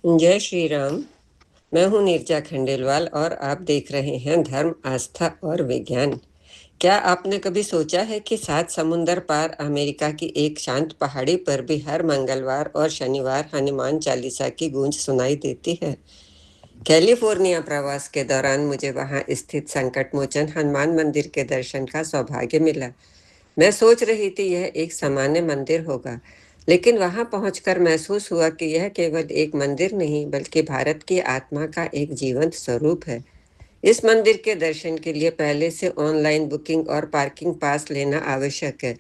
जय श्री राम। मैं हूं नीरजा खंडेलवाल और आप देख रहे हैं धर्म, आस्था और विज्ञान। क्या आपने कभी सोचा है कि 7 समुंदर पार अमेरिका की एक शांत पहाड़ी पर भी हर मंगलवार और शनिवार हनुमान चालीसा की गूंज सुनाई देती है। कैलिफोर्निया प्रवास के दौरान मुझे वहां स्थित संकट मोचन हनुमान मंदिर के दर्शन का सौभाग्य मिला। मैं सोच रही थी यह एक सामान्य मंदिर होगा, लेकिन वहां पहुंचकर महसूस हुआ कि यह केवल एक मंदिर नहीं बल्कि भारत की आत्मा का एक जीवंत स्वरूप है। इस मंदिर के दर्शन के लिए पहले से ऑनलाइन बुकिंग और पार्किंग पास लेना आवश्यक है।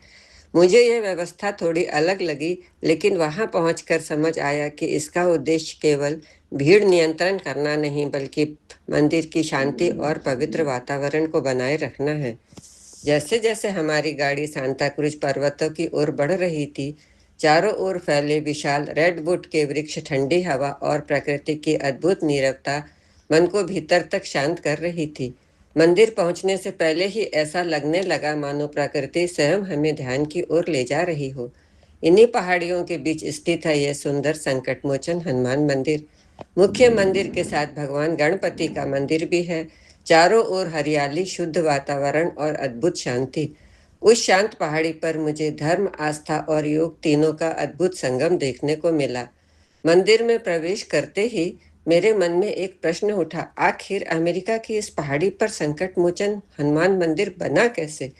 मुझे यह व्यवस्था थोड़ी अलग लगी, लेकिन वहां पहुंचकर समझ आया कि इसका उद्देश्य केवल भीड़ नियंत्रण करना नहीं बल्कि मंदिर की शांति और पवित्र वातावरण को बनाए रखना है। जैसे जैसे हमारी गाड़ी सांता क्रूज पर्वतों की ओर बढ़ रही थी, चारों ओर फैले विशाल रेडवुड के वृक्ष, ठंडी हवा और प्रकृति की अद्भुत नीरवता मन को भीतर तक शांत कर रही थी। मंदिर पहुंचने से पहले ही ऐसा लगने लगा मानो प्रकृति स्वयं हमें ध्यान की ओर ले जा रही हो। इन्हीं पहाड़ियों के बीच स्थित है यह सुंदर संकटमोचन हनुमान मंदिर। मुख्य मंदिर के साथ भगवान गणपति का मंदिर भी है। चारों ओर हरियाली, शुद्ध वातावरण और अद्भुत शांति। उस शांत पहाड़ी पर मुझे धर्म, आस्था और योग तीनों का अद्भुत संगम देखने को मिला। मंदिर में प्रवेश करते ही मेरे मन में एक प्रश्न उठा, आखिर अमेरिका की इस पहाड़ी पर संकट मोचन हनुमान मंदिर बना कैसे?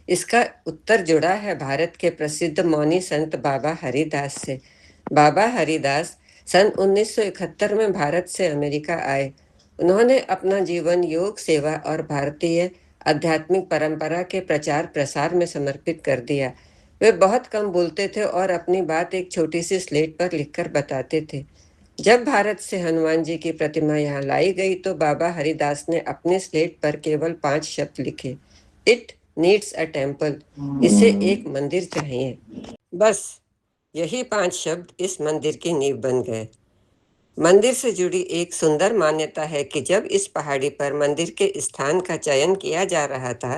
इसका उत्तर जुड़ा है भारत के प्रसिद्ध मौनी संत बाबा हरिदास से। बाबा हरिदास सन 1971 में भारत से अमेरिका आए। उन्होंने अपना जीवन योग, सेवा और भारतीय आध्यात्मिक परंपरा के प्रचार प्रसार में समर्पित कर दिया। वे बहुत कम बोलते थे और अपनी बात एक छोटी सी स्लेट पर लिखकर बताते थे। जब भारत से हनुमान जी की प्रतिमा यहाँ लाई गई तो बाबा हरिदास ने अपने स्लेट पर केवल 5 शब्द लिखे, इट नीड्स अ टेम्पल। इसे एक मंदिर चाहिए। बस यही 5 शब्द इस मंदिर की नींव बन गए। मंदिर से जुड़ी एक सुंदर मान्यता है कि जब इस पहाड़ी पर मंदिर के स्थान का चयन किया जा रहा था,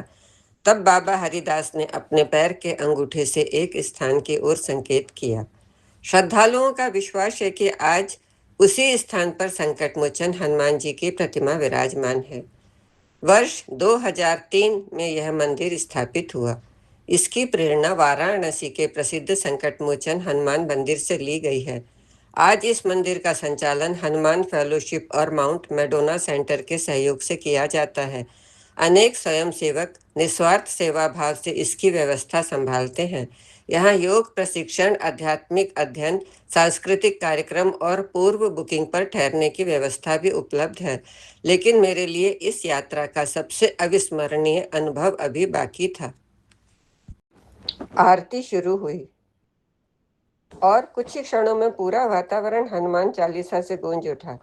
तब बाबा हरिदास ने अपने पैर के अंगूठे से एक स्थान की ओर संकेत किया। श्रद्धालुओं का विश्वास है कि आज उसी स्थान पर संकटमोचन हनुमान जी की प्रतिमा विराजमान है। वर्ष 2003 में यह मंदिर स्थापित हुआ। इसकी प्रेरणा वाराणसी के प्रसिद्ध संकटमोचन हनुमान मंदिर से ली गई है। आज इस मंदिर का संचालन हनुमान फेलोशिप और माउंट मैडोना सेंटर के सहयोग से किया जाता है। अनेक स्वयंसेवक निस्वार्थ सेवा भाव से इसकी व्यवस्था संभालते हैं। यहाँ योग प्रशिक्षण, आध्यात्मिक अध्ययन, सांस्कृतिक कार्यक्रम और पूर्व बुकिंग पर ठहरने की व्यवस्था भी उपलब्ध है। लेकिन मेरे लिए इस यात्रा का सबसे अविस्मरणीय अनुभव अभी बाकी था। आरती शुरू हुई और कुछ ही क्षणों में पूरा वातावरण हनुमान चालीसा से गूंज उठा।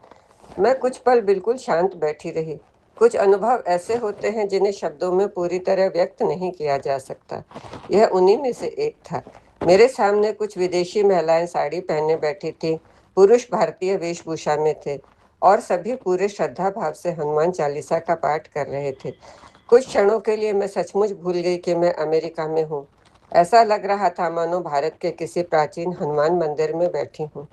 मैं कुछ पल बिल्कुल शांत बैठी रही। कुछ अनुभव ऐसे होते हैं जिन्हें शब्दों में पूरी तरह व्यक्त नहीं किया जा सकता। यह उन्हीं में से एक था। मेरे सामने कुछ विदेशी महिलाएं साड़ी पहने बैठी थीं, पुरुष भारतीय वेशभूषा में थे और सभी पूरे श्रद्धा भाव से हनुमान चालीसा का पाठ कर रहे थे। कुछ क्षणों के लिए मैं सचमुच भूल गई कि मैं अमेरिका में हूँ। ऐसा लग रहा था मानो भारत के किसी प्राचीन हनुमान मंदिर में बैठी हूँ।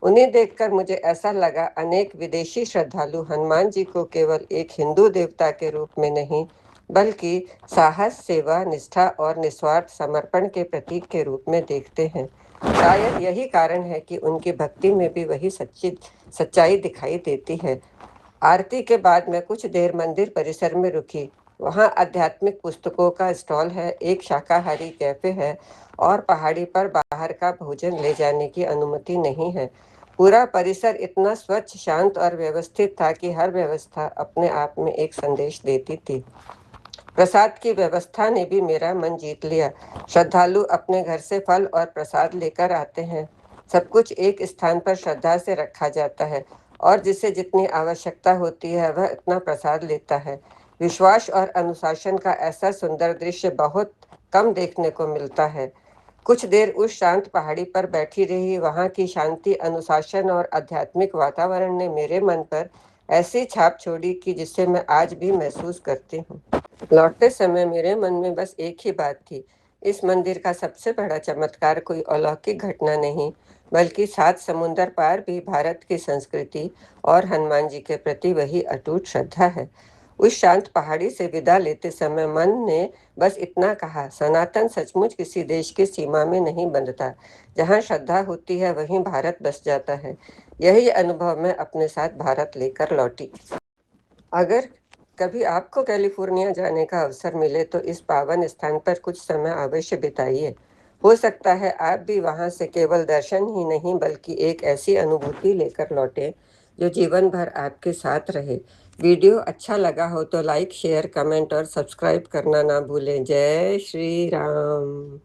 उन्हें देखकर मुझे ऐसा लगा, अनेक विदेशी श्रद्धालु हनुमान जी को केवल एक हिंदू देवता के रूप में नहीं बल्कि साहस, सेवा, निष्ठा और निस्वार्थ समर्पण के प्रतीक के रूप में देखते हैं। शायद यही कारण है कि उनकी भक्ति में भी वही सच्चाई दिखाई देती है। आरती के बाद मैं कुछ देर मंदिर परिसर में रुकी। वहाँ आध्यात्मिक पुस्तकों का स्टॉल है, एक शाकाहारी कैफे है और पहाड़ी पर बाहर का भोजन ले जाने की अनुमति नहीं है। पूरा परिसर इतना स्वच्छ, शांत और व्यवस्थित था कि हर व्यवस्था अपने आप में एक संदेश देती थी। प्रसाद की व्यवस्था ने भी मेरा मन जीत लिया। श्रद्धालु अपने घर से फल और प्रसाद लेकर आते हैं। सब कुछ एक स्थान पर श्रद्धा से रखा जाता है और जिसे जितनी आवश्यकता होती है वह इतना प्रसाद लेता है। विश्वास और अनुशासन का ऐसा सुंदर दृश्य बहुत कम देखने को मिलता है। कुछ देर उस शांत पहाड़ी पर बैठी रही। वहाँ की शांति, अनुशासन और आध्यात्मिक वातावरण ने मेरे मन पर ऐसी छाप छोड़ी कि जिसे मैं आज भी महसूस करती हूँ। लौटते समय मेरे मन में बस एक ही बात थी, इस मंदिर का सबसे बड़ा चमत्कार कोई अलौकिक घटना नहीं बल्कि सात समुंदर पार भी भारत की संस्कृति और हनुमान जी के प्रति वही अटूट श्रद्धा है। उस शांत पहाड़ी से विदा लेते समय मन ने बस इतना कहा, सनातन सचमुच किसी देश की सीमा में नहीं बंधता। जहाँ श्रद्धा होती है वहीं भारत बस जाता है। यही अनुभव मैं अपने साथ भारत लेकर लौटी। अगर कभी आपको कैलिफोर्निया जाने का अवसर मिले तो इस पावन स्थान पर कुछ समय अवश्य बिताइए। हो सकता है आप भी वहां से केवल दर्शन ही नहीं बल्कि एक ऐसी अनुभूति लेकर लौटे जो जीवन भर आपके साथ रहे। वीडियो अच्छा लगा हो तो लाइक, शेयर, कमेंट और सब्सक्राइब करना ना भूलें। जय श्री राम।